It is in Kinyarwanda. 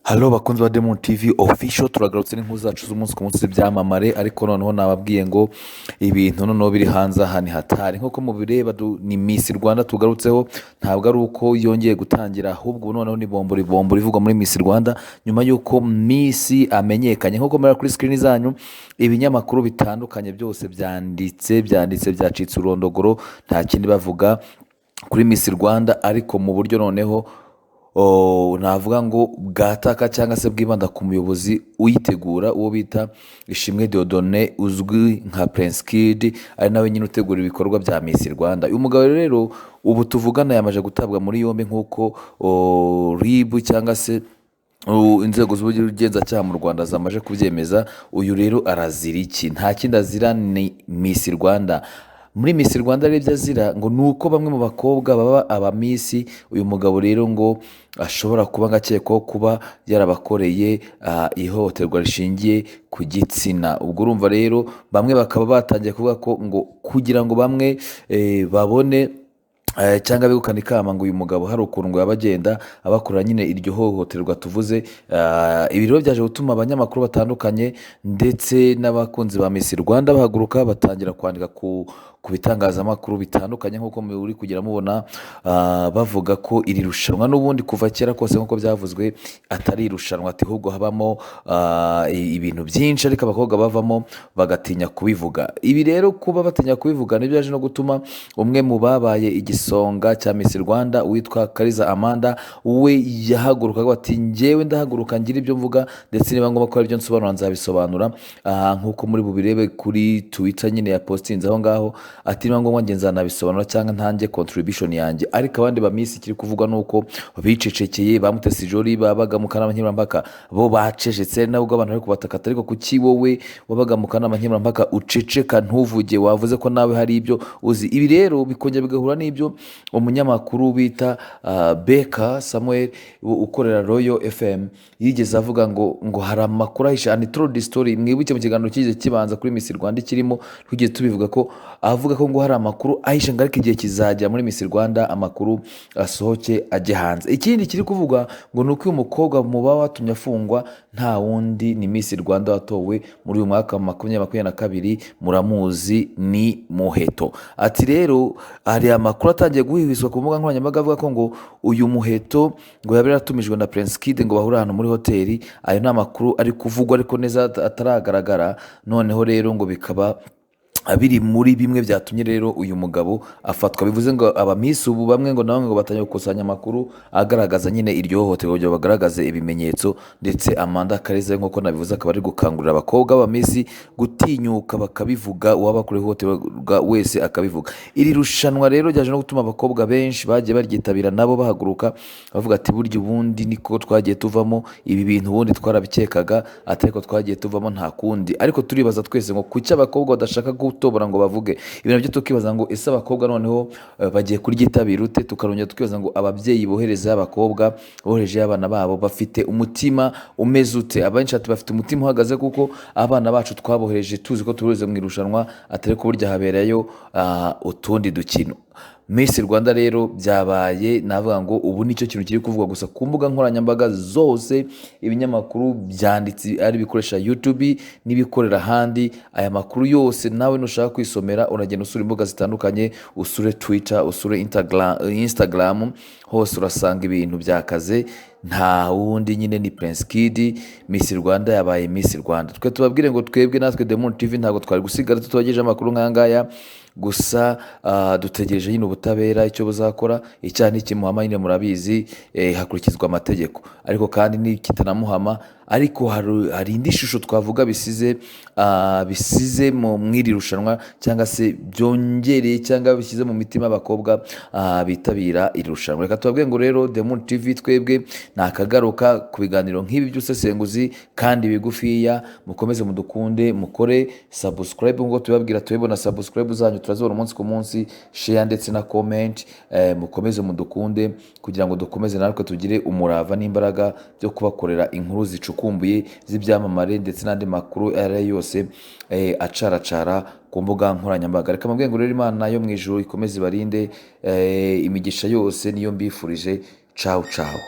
Halo bakunzi ba Demon TV official, turagarutse n'inkuru zacu z'umunsi ku munsi z'ibyamamare, ariko noneho nababwiye ngo ibintu noneho biri hanze aha ni hatari. Nk'uko mubireba ni Miss Rwanda tugarutseho, ntabwo ari uko yongeye gutangira, ahubwo ubu noneho ni bombori bombori ivugwa muri Miss Rwanda nyuma y'uko Miss amenyekanye. Nk'uko mureba kuri screen zanyu, ibinyamakuru bitandukanye byose byanditse byacitse urondogoro, nta kindi bavuga kuri Miss Rwanda, ariko mu buryo noneho navuga ngo bwataka cyangwa se bwibanda ku muyobozi uyitegura, uwo bita Ishimwe Dieudonné uzwi nka Prince Kid, ari nawe nyine utegura ibikorwa bya Miss Rwanda. Uyu mugabo rero ubu tuvugana yamaze gutabwa muri yombi nk'uko RIB cyangwa se inzego z'ubugenzacyaha mu Rwanda zamaze kubyemeza. Uyu rero arazira iki? Nta kindi azira, ni Miss Rwanda. Muri Miss Rwanda rero ibyo azira ngo ni uko bamwe mu bakobwa baba abamisi, uyu mugabo rero ngo ashobora kuba ngakekwaho kuba yarabakoreye ihohoterwa rishingiye ku gitsina. Ubwo urumva rero bamwe bakaba batangiye kuvuga ko ngo kugira ngo bamwe babone cyangwa begukana ikamba, ngo uyu mugabo hari ukuntu ngo yaba agenda abakorera nyine iryo hohoterwa tuvuze. Ibi rero byaje gutuma abanyamakuru batandukanye ndetse n'abakunzi ba Miss Rwanda bahaguruka batangira kwandika ku bitangazamakuru bitandukanye, nk'uko muri kugera mubona bavuga ko iri rushanwa n'ubundi kuva kera kose nk'uko byavuzwe atari irushanwa, ati ahubwo habamo ibintu byinshi, ariko abakobwa bavamo bagatinya kubivuga. Ibi rero kuba batinya kubivuga nibyo byaje no gutuma umwe mu babaye igisonga cya Miss Rwanda witwa Kariza Amanda, we yahagurukaga ati njyewe ndahaguruka ngira ibyo mvuga, ndetse niba ngombwa ko ari byo nsobanura nzabisobanura. Nk'uko muri bubirebe kuri Twitter nyine ya postinze aho ngaho, ati niba ngombwa njye nzanabisobanura cyangwa ntange contribution yanjye. Ariko abandi ba Miss kiri kuvugwa nuko bicecekeye, bamutese ijori, babaga mu kanama nkemurampaka bo bacecetse, nabwo abantu bari kubatakata. Ariko kuki wowe wabaga mu kanama nkemurampaka uceceka ntuvuge? Wavuze ko nawe hari ibyo uzi. Ibi rero bikongera bigahura n'ibyo umunyamakuru bita Beka Samuel ukorera Royal FM yigeze avuga ngo hari amakuru ahisha, and true story. Mwibuke mu kiganiro kigize kibanza kuri Miss Rwanda kirimo tugiye tubivuga ko avuga ko ngo hari amakuru ahisha, ngo ariko igihe kizajya muri Miss Rwanda amakuru asohoke ajye hanze. Ikindi kiri kuvugwa ngo ni uko uyu mukobwa muba watumye afungwa nta wundi ni Miss Rwanda watowe muri uyu mwaka wa 2022, muramuzi, ni Muheto. Ati rero hari amakuru atangiye guhihwiswa ku mbuga nkoranyambaga avuga ko ngo uyu Muheto ngo yaba yaratumijwe na Prince Kid ngo bahurire ahantu muri hoteli. Ayo ni amakuru ari kuvugwa ariko neza ataragaragara. Noneho rero ngo bikaba biri muri bimwe byatumye rero uyu mugabo afatwa. Bivuze ngo abamisi ubu bamwe ngo nabo ngo batangiye gukusanya amakuru agaragaza nyine iryo hohoterwa, kugira bagaragaze ibimenyetso. Ndetse Amanda Kariza nk'uko nabivuze akaba ari gukangurira abakobwa b'abamisi gutinyuka bakabivuga, uwabakorewe ihohoterwa wese akabivuga. Iri rushanwa rero ryaje no gutuma abakobwa benshi bagiye baryitabira nabo bahaguruka bavuga ati burya ubundi niko twagiye tuvamo, ibi bintu ubundi twarabikekaga, ati ariko twagiye tuvamo nta kundi. Ariko turibaza twese ngo kuki abakobwa badashaka gutobora ngo bavuge ibintu byo, tukibaza ngo ese abakobwa noneho bagiye kuryitabira ute? Tukarongera tukibaza ngo ababyeyi bohereza abakobwa bohereje abana babo bafite umutima umeze ute? Abenshi ati bafite umutima uhagaze, kuko abana bacu twabohereje tuzi ko tubohereze mu irushanwa, atari ko burya haberayo utundi dukino. Miss Rwanda rero byabaye, navuga ngo ubu nicyo kintu kiri kuvugwa gusa ku mbuga nkoranyambaga zose. Ibinyamakuru byanditse ari bikoresha YouTube n'ibikorera ahandi. Aya makuru yose nawe nushaka kwisomera uragenda usura imbuga zitandukanye, usure Twitter, usure Instagram, hose urasanga ibintu byakaze. Nta wundi nyine ni Prince Kid. Miss Rwanda yabaye Miss Rwanda. Twe tubabwire ngo twebwe natwe Demon TV ntabwo twari gusigara tutubagejeje amakuru nk'angaya gusa. Dutegereje nyine ubutabera icyo buzakora. Icyaha nikimuhama nyine murabizi hakurikizwa amategeko, ariko kandi nikitanamuhama ariko hari indi shusho twavuga bisize mu mwiri rushanwa, cyangwa se byongereye cyangwa bishyize mu mitima y'abakobwa bitabira iri rushanwa. Reka tubabwire ngo rero Demon TV twebwe nakagaruka ku biganiro nk'ibi by'usesenguzi kandi bigufiya. Mukomeze mudukunde, mukore subscribe nk'uko tubabwira, tubibona subscribe zanyu turazibona umunsi ku munsi, share ndetse na comment. Mukomeze mudukunde kugira ngo dukomeze natwe tugire umurava n'imbaraga byo kubakorera inkuru zicukumbuye z'ibyamamare ndetse n'andi makuru ari yose acaracara ku mbuga nkoranyambaga. Reka mbabwire ngo rero Imana yo mu ijuru ikomeze ibarinde, imigisha yose niyo mbifurije. Ciao ciao.